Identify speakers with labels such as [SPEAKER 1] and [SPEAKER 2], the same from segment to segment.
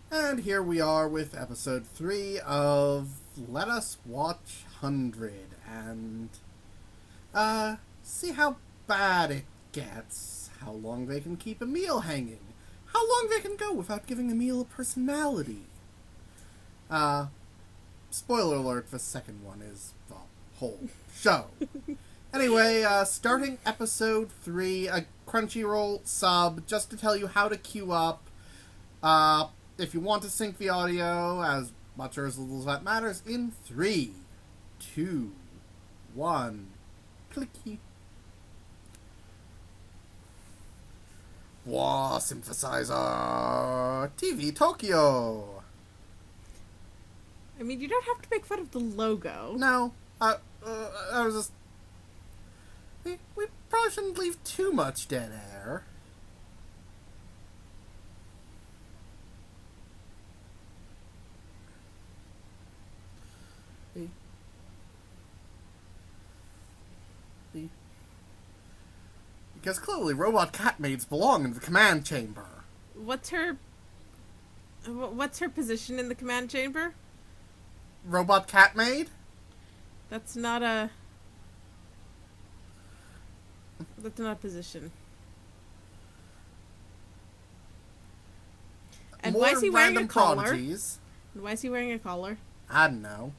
[SPEAKER 1] And here we are with episode 3 of Let Us Watch 100 and, see how bad it gets, how long they can keep a meal hanging, how long they can go without giving a meal a personality. Spoiler alert, the second one is the whole show. Anyway, starting episode 3, a Crunchyroll sub, just to tell you how to queue up. If you want to sync the audio, as much or as little as that matters, in 3, 2, 1, clicky. Wah, synthesizer! TV Tokyo!
[SPEAKER 2] I mean, you don't have to make fun of the logo.
[SPEAKER 1] No, I was just... We probably shouldn't leave too much dead air. Because clearly robot cat maids belong in the command chamber.
[SPEAKER 2] What's her position in the command chamber?
[SPEAKER 1] Robot cat maid?
[SPEAKER 2] That's not a position. And
[SPEAKER 1] More
[SPEAKER 2] why is he wearing a
[SPEAKER 1] random
[SPEAKER 2] collar?
[SPEAKER 1] prodigies.
[SPEAKER 2] And why is he wearing a collar?
[SPEAKER 1] I don't know.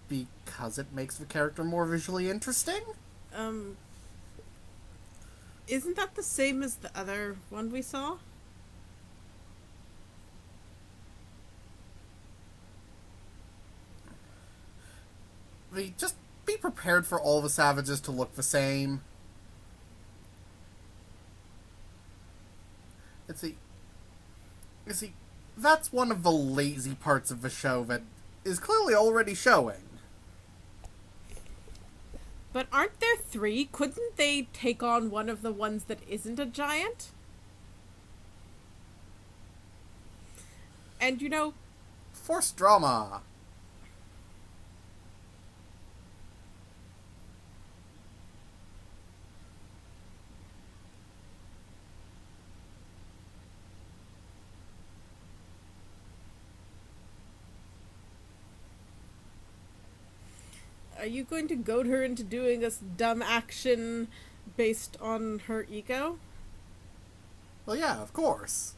[SPEAKER 1] Because it makes the character more visually interesting?
[SPEAKER 2] Isn't that the same as the other one we saw?
[SPEAKER 1] Just be prepared for all the savages to look the same. You see, that's one of the lazy parts of the show that is clearly already showing.
[SPEAKER 2] But aren't there 3? Couldn't they take on one of the ones that isn't a giant? And
[SPEAKER 1] Forced drama.
[SPEAKER 2] are you going to goad her into doing this dumb action based on her ego?
[SPEAKER 1] Well, yeah, of course.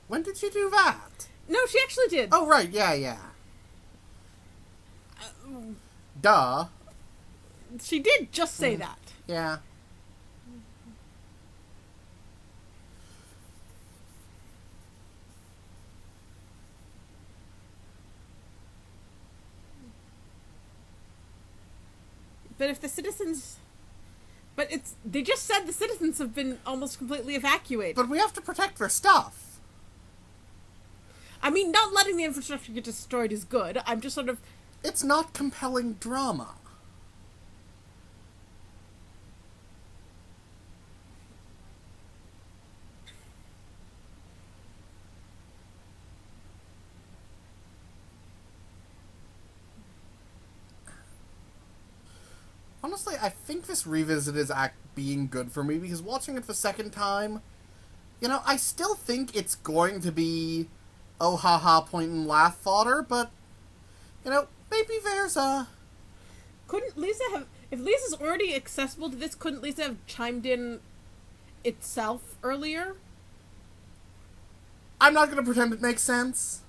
[SPEAKER 1] When did she do that?
[SPEAKER 2] No, she actually did.
[SPEAKER 1] Oh, right, yeah. Duh.
[SPEAKER 2] She did just say that.
[SPEAKER 1] Yeah.
[SPEAKER 2] But if the citizens... But they just said the citizens have been almost completely evacuated.
[SPEAKER 1] But we have to protect their stuff.
[SPEAKER 2] I mean, not letting the infrastructure get destroyed is good. I'm just sort of...
[SPEAKER 1] It's not compelling drama. Honestly, I think this revisit is being good for me, because watching it the second time, I still think it's going to be oh haha point and laugh fodder, but, maybe there's a...
[SPEAKER 2] Couldn't Lisa have... If Lisa's already accessible to this, couldn't Lisa have chimed in itself earlier?
[SPEAKER 1] I'm not going to pretend it makes sense.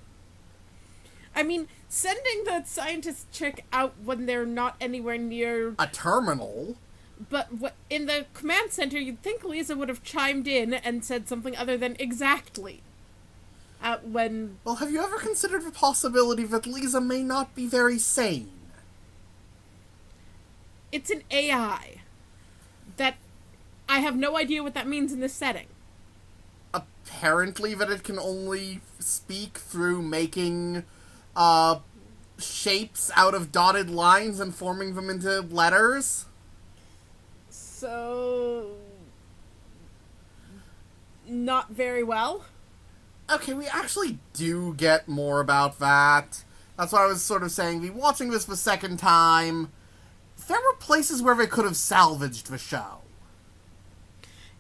[SPEAKER 2] I mean, sending the scientist chick out when they're not anywhere near...
[SPEAKER 1] A terminal?
[SPEAKER 2] But in the command center, you'd think Lisa would have chimed in and said something other than exactly. When...
[SPEAKER 1] Well, have you ever considered the possibility that Lisa may not be very sane?
[SPEAKER 2] It's an AI. That... I have no idea what that means in this setting.
[SPEAKER 1] Apparently that it can only speak through making... shapes out of dotted lines and forming them into letters.
[SPEAKER 2] So... not very well.
[SPEAKER 1] Okay, we actually do get more about that. That's what I was sort of saying. Be watching this the second time, there were places where they could have salvaged the show.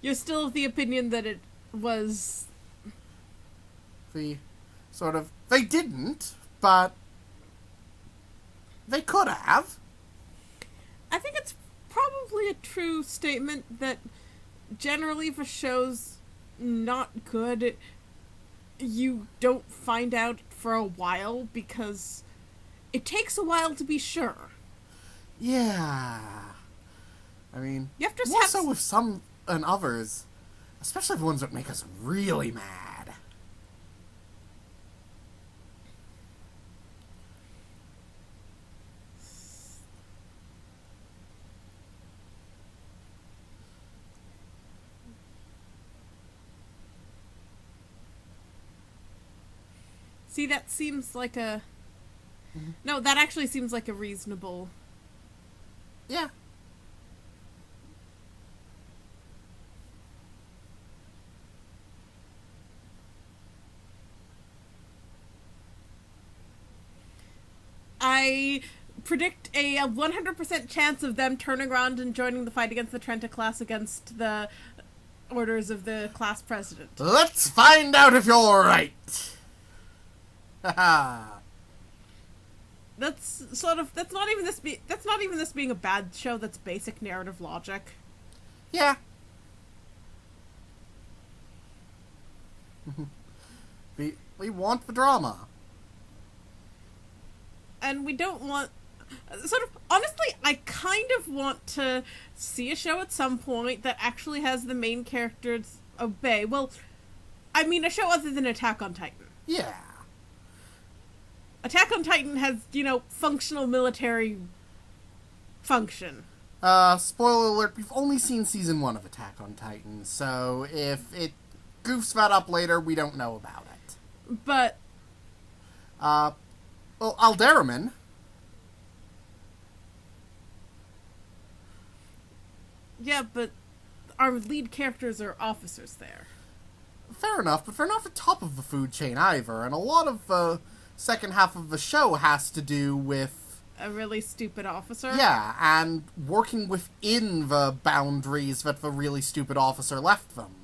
[SPEAKER 2] You're still of the opinion that it was...
[SPEAKER 1] They didn't, but they could have.
[SPEAKER 2] I think it's probably a true statement that generally if a show's not good, you don't find out for a while because it takes a while to be sure.
[SPEAKER 1] Yeah. I mean,
[SPEAKER 2] you have to
[SPEAKER 1] more so with some and others, especially the ones that make us really mad.
[SPEAKER 2] See, that seems like a... No, that actually seems like a reasonable...
[SPEAKER 1] Yeah.
[SPEAKER 2] I predict a 100% chance of them turning around and joining the fight against the Trenta class against the orders of the class president.
[SPEAKER 1] Let's find out if you're right. Haha.
[SPEAKER 2] That's not even this being a bad show. That's basic narrative logic.
[SPEAKER 1] Yeah. we want the drama.
[SPEAKER 2] And we don't want... honestly, I kind of want to see a show at some point that actually has the main characters obey. Well, I mean, a show other than Attack on Titan.
[SPEAKER 1] Yeah.
[SPEAKER 2] Attack on Titan has, functional military function.
[SPEAKER 1] Spoiler alert, we've only seen season 1 of Attack on Titan, so if it goofs that up later, we don't know about it.
[SPEAKER 2] But...
[SPEAKER 1] well, Alderamin.
[SPEAKER 2] Yeah, but our lead characters are officers there.
[SPEAKER 1] Fair enough, but they're not the top of the food chain either, and a lot of the second half of the show has to do with...
[SPEAKER 2] A really stupid officer?
[SPEAKER 1] Yeah, and working within the boundaries that the really stupid officer left them.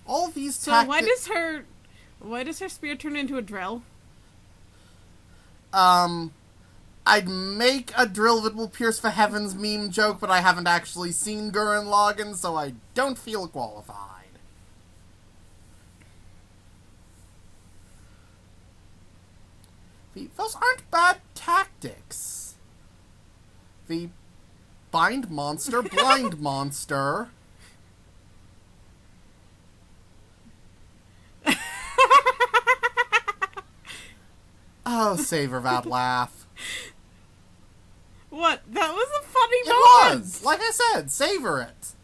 [SPEAKER 1] All these
[SPEAKER 2] So why does her spear turn into a drill?
[SPEAKER 1] I'd make a drill that will pierce the heavens meme joke, but I haven't actually seen Gurren Lagann, so I don't feel qualified. Those aren't bad tactics. The bind monster, blind monster. Oh, savor that laugh.
[SPEAKER 2] What? That was a funny
[SPEAKER 1] It
[SPEAKER 2] moment!
[SPEAKER 1] was! Like I said, savor it.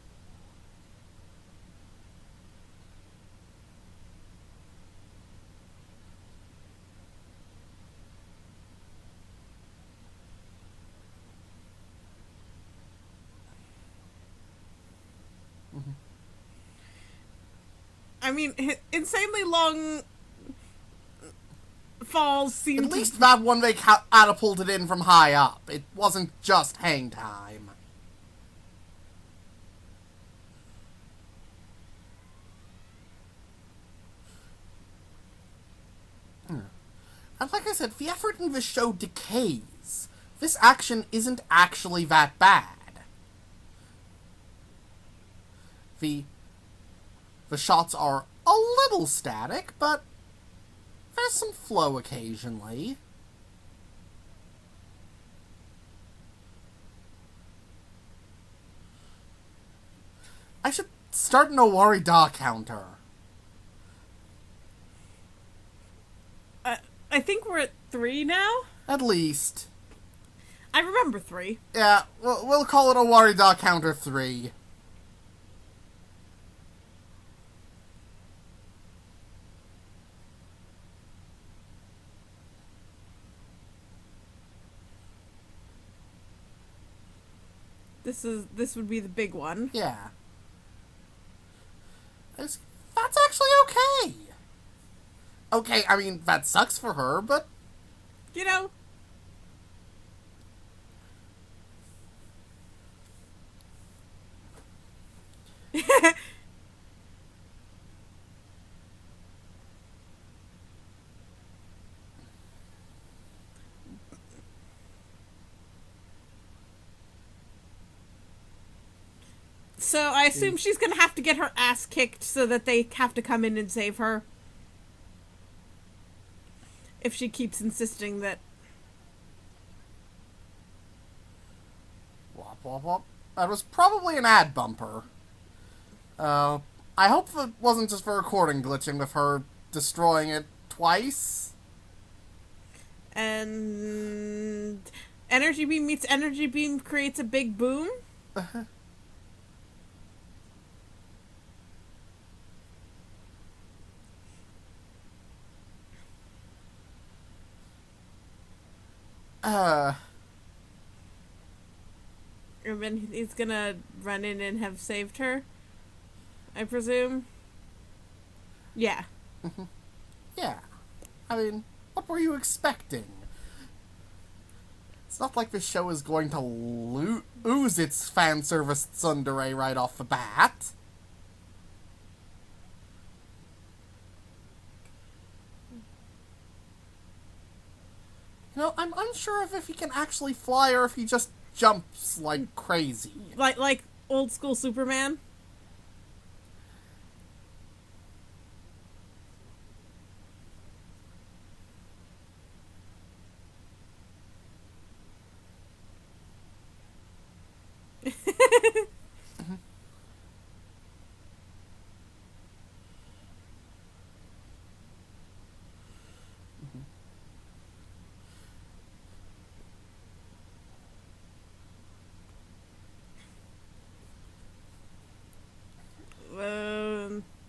[SPEAKER 2] I mean, insanely long falls seem
[SPEAKER 1] At least that one they catapulted in from high up. It wasn't just hang time. And like I said, the effort in this show decays. This action isn't actually that bad. The shots are a little static, but there's some flow occasionally. I should start an Owari Da counter.
[SPEAKER 2] I think we're at 3 now?
[SPEAKER 1] At least.
[SPEAKER 2] I remember 3.
[SPEAKER 1] Yeah, we'll call it Owari Da counter 3.
[SPEAKER 2] This would be the big one.
[SPEAKER 1] Yeah. That's actually okay. Okay, I mean, that sucks for her, but...
[SPEAKER 2] You know... So I assume she's gonna have to get her ass kicked so that they have to come in and save her. If she keeps insisting that...
[SPEAKER 1] Wop, wop, wop. That was probably an ad bumper. I hope that wasn't just for recording glitching with her destroying it twice.
[SPEAKER 2] And... Energy beam meets energy beam creates a big boom? And then he's gonna run in and have saved her, I presume. Yeah.
[SPEAKER 1] Yeah. I mean, what were you expecting? It's not like this show is going to ooze its fan service tsundere right off the bat. You know, I'm unsure if he can actually fly or if he just jumps like crazy.
[SPEAKER 2] Like old school Superman?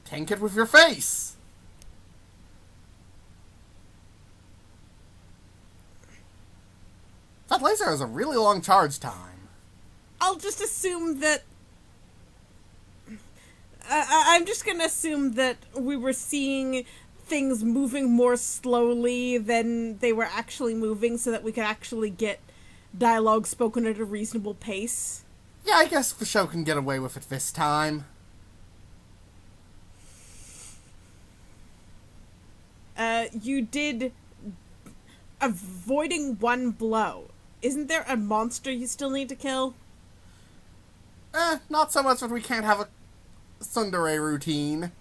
[SPEAKER 1] Tank it with your face! That laser has a really long charge time.
[SPEAKER 2] I'll just assume that... I'm just gonna assume that we were seeing things moving more slowly than they were actually moving so that we could actually get dialogue spoken at a reasonable pace.
[SPEAKER 1] Yeah, I guess the show can get away with it this time.
[SPEAKER 2] You did avoiding one blow. Isn't there a monster you still need to kill?
[SPEAKER 1] Not so much that we can't have a tsundere routine.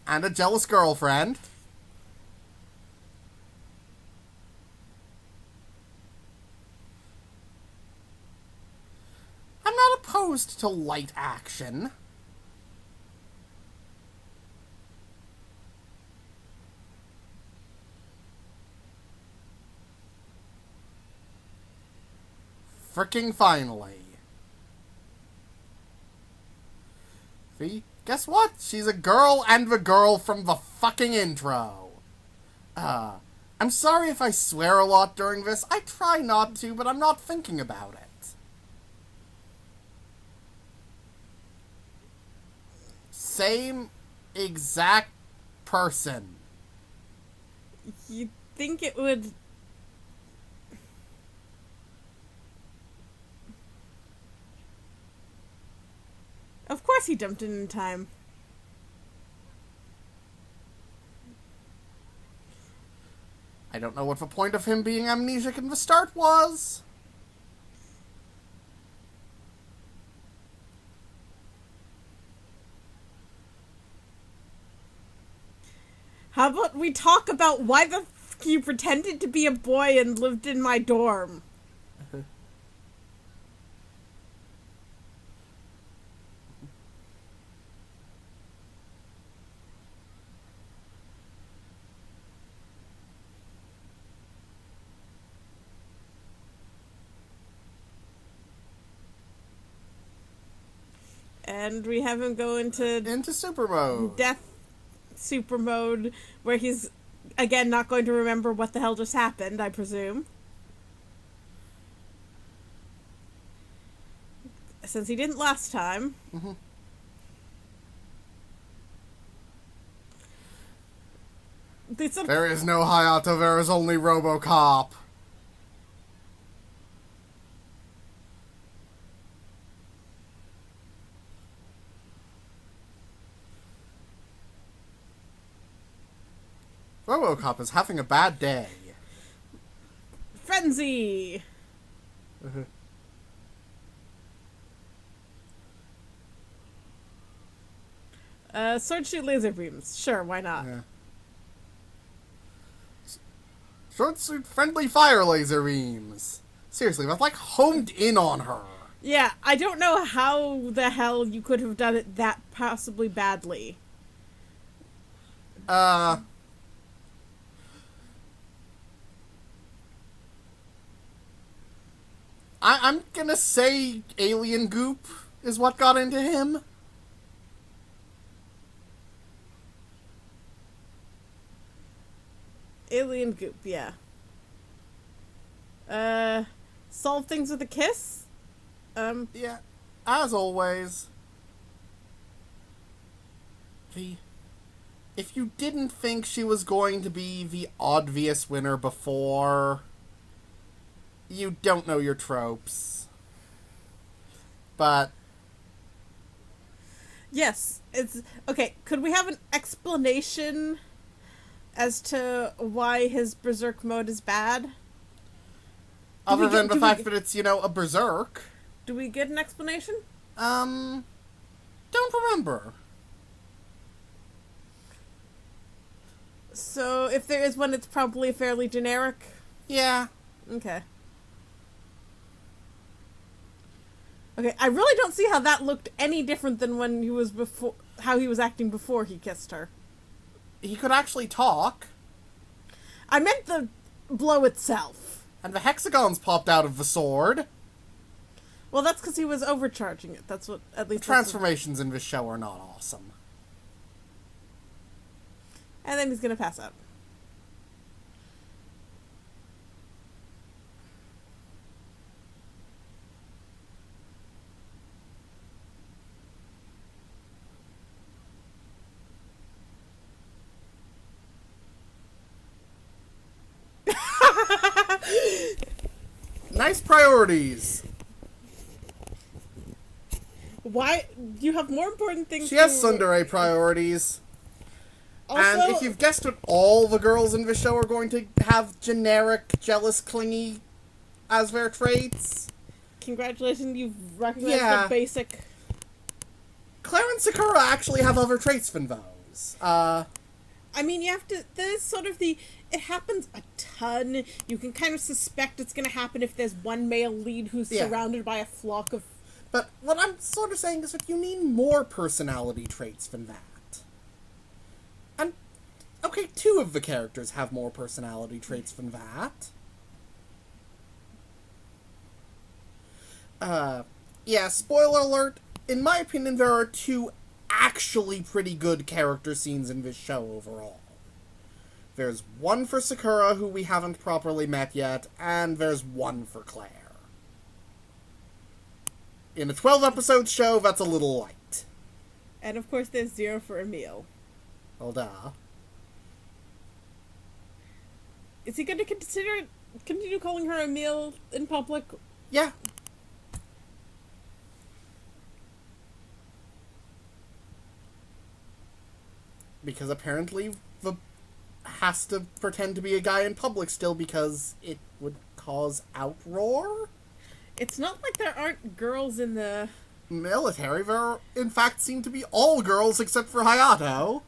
[SPEAKER 1] And a jealous girlfriend. I'm not opposed to light action. Fricking finally. See? Guess what? She's a girl and the girl from the fucking intro. I'm sorry if I swear a lot during this. I try not to, but I'm not thinking about it. Same exact person.
[SPEAKER 2] You'd think it would... Of course he jumped in time.
[SPEAKER 1] I don't know what the point of him being amnesiac in the start was.
[SPEAKER 2] How about we talk about why the f you pretended to be a boy and lived in my dorm? And we have him go into
[SPEAKER 1] super mode.
[SPEAKER 2] Death super mode, where he's, again, not going to remember what the hell just happened, I presume. since he didn't last time.
[SPEAKER 1] Mm-hmm. There is no Hayato, there is only RoboCop. RoboCop is having a bad day.
[SPEAKER 2] Frenzy! Sword shoot laser beams. Sure, why not?
[SPEAKER 1] Yeah. Short suit friendly fire laser beams. Seriously, that's like homed in on her.
[SPEAKER 2] Yeah, I don't know how the hell you could have done it that possibly badly.
[SPEAKER 1] I'm gonna say alien goop is what got into him.
[SPEAKER 2] Alien goop, yeah. Solve things with a kiss?
[SPEAKER 1] Yeah, as always. If you didn't think she was going to be the obvious winner before, you don't know your tropes. But
[SPEAKER 2] yes, it's... Okay, could we have an explanation as to why his berserk mode is bad?
[SPEAKER 1] Other than the fact that it's, a berserk.
[SPEAKER 2] Do we get an explanation?
[SPEAKER 1] Don't remember.
[SPEAKER 2] So, if there is one, it's probably fairly generic?
[SPEAKER 1] Yeah.
[SPEAKER 2] Okay. Okay, I really don't see how that looked any different than when he was before... how he was acting before he kissed her.
[SPEAKER 1] He could actually talk.
[SPEAKER 2] I meant the blow itself.
[SPEAKER 1] And the hexagons popped out of the sword.
[SPEAKER 2] Well, that's because he was overcharging it. That's what, at least...
[SPEAKER 1] The transformations in this show are not awesome.
[SPEAKER 2] And then he's gonna pass out.
[SPEAKER 1] Nice priorities.
[SPEAKER 2] Why? You have more important things
[SPEAKER 1] She has tsundere priorities.
[SPEAKER 2] Also,
[SPEAKER 1] And if you've guessed it, all the girls in this show are going to have generic, jealous, clingy as their traits.
[SPEAKER 2] Congratulations, you've recognized the basic...
[SPEAKER 1] Claire and Sakura actually have other traits than those.
[SPEAKER 2] I mean, you have to... There's sort of the... It happens a ton. You can kind of suspect it's going to happen if there's one male lead who's surrounded by a flock of...
[SPEAKER 1] But what I'm sort of saying is that you need more personality traits than that. And, okay, 2 of the characters have more personality traits than that. Yeah, spoiler alert, in my opinion, there are 2 actually pretty good character scenes in this show overall. There's one for Sakura, who we haven't properly met yet, and there's one for Claire. In a 12-episode show, that's a little light.
[SPEAKER 2] And of course there's 0 for Emil.
[SPEAKER 1] Well, duh.
[SPEAKER 2] Is he going to continue calling her Emil in public?
[SPEAKER 1] Yeah. Because apparently the has to pretend to be a guy in public still because it would cause outroar?
[SPEAKER 2] It's not like there aren't girls in the...
[SPEAKER 1] military. There, in fact, seem to be all girls except for Hayato.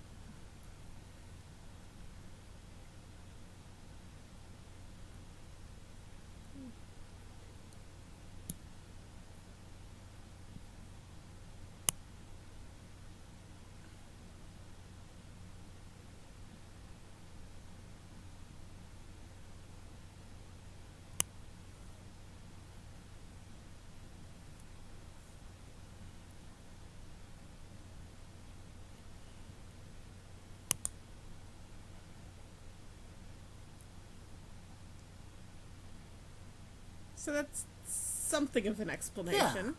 [SPEAKER 2] So that's something of an explanation.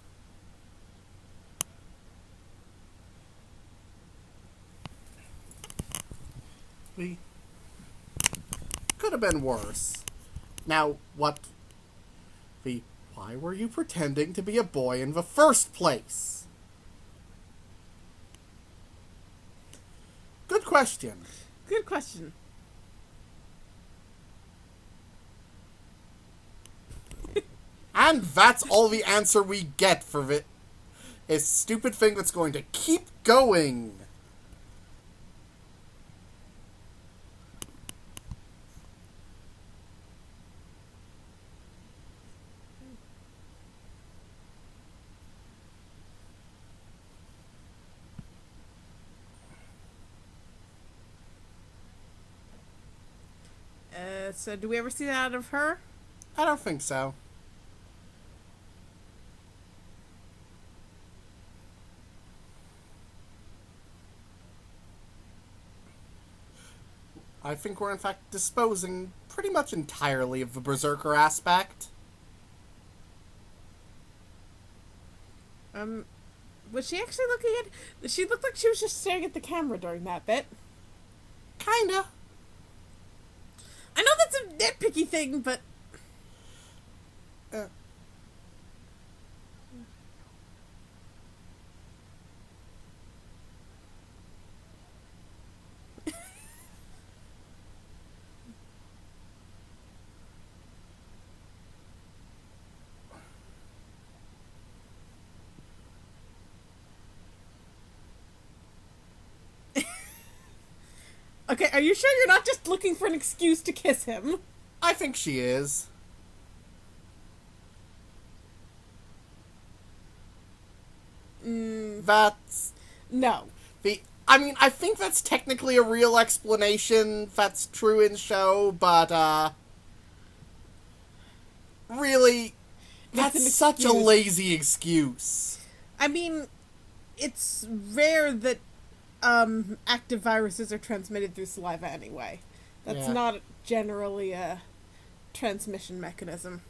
[SPEAKER 1] We could have been worse. Now, what... Why were you pretending to be a boy in the first place? Good question.
[SPEAKER 2] Good question.
[SPEAKER 1] And that's all the answer we get for a stupid thing that's going to keep going.
[SPEAKER 2] So do we ever see that out of her?
[SPEAKER 1] I don't think so. I think we're in fact disposing pretty much entirely of the berserker aspect.
[SPEAKER 2] Was she actually looking at... She looked like she was just staring at the camera during that bit.
[SPEAKER 1] Kinda.
[SPEAKER 2] I know that's a nitpicky thing, but... Okay, are you sure you're not just looking for an excuse to kiss him?
[SPEAKER 1] I think she is. That's...
[SPEAKER 2] No.
[SPEAKER 1] I think that's technically a real explanation that's true in show, but, really, that's such a lazy excuse.
[SPEAKER 2] I mean, it's rare that active viruses are transmitted through saliva anyway. That's not generally a transmission mechanism.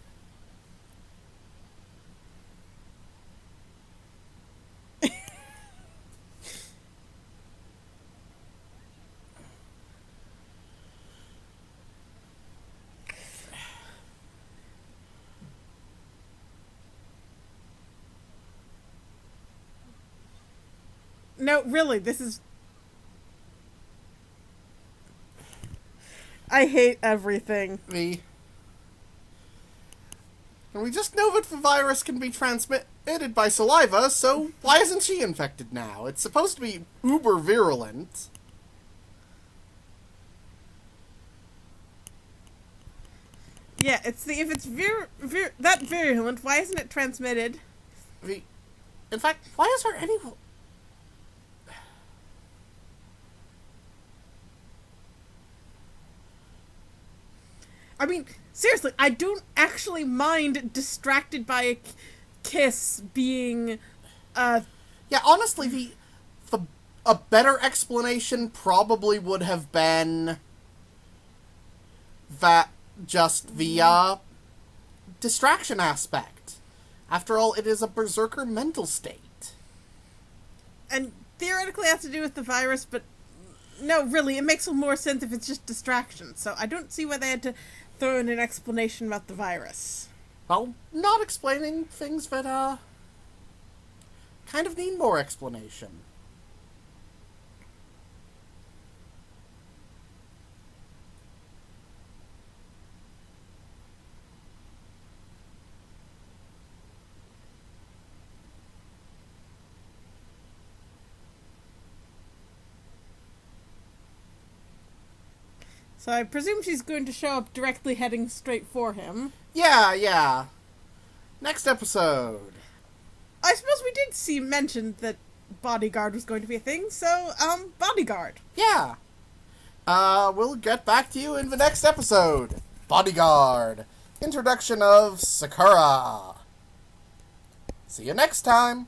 [SPEAKER 2] No, really, this is... I hate everything.
[SPEAKER 1] And we just know that the virus can be transmitted by saliva, so why isn't she infected now? It's supposed to be uber virulent.
[SPEAKER 2] Yeah, if it's that virulent, why isn't it transmitted?
[SPEAKER 1] In fact, why is there any...
[SPEAKER 2] I mean, seriously, I don't actually mind distracted by a kiss being,
[SPEAKER 1] Yeah, honestly, a better explanation probably would have been that just the, distraction aspect. After all, it is a berserker mental state.
[SPEAKER 2] And theoretically it has to do with the virus, but no, really, it makes more sense if it's just distraction. So I don't see why they had to throw in an explanation about the virus.
[SPEAKER 1] Well, not explaining things that, kind of need more explanation.
[SPEAKER 2] So I presume she's going to show up directly heading straight for him.
[SPEAKER 1] Yeah. Next episode.
[SPEAKER 2] I suppose we did see mentioned that bodyguard was going to be a thing, so, bodyguard.
[SPEAKER 1] Yeah. We'll get back to you in the next episode. Bodyguard. Introduction of Sakura. See you next time.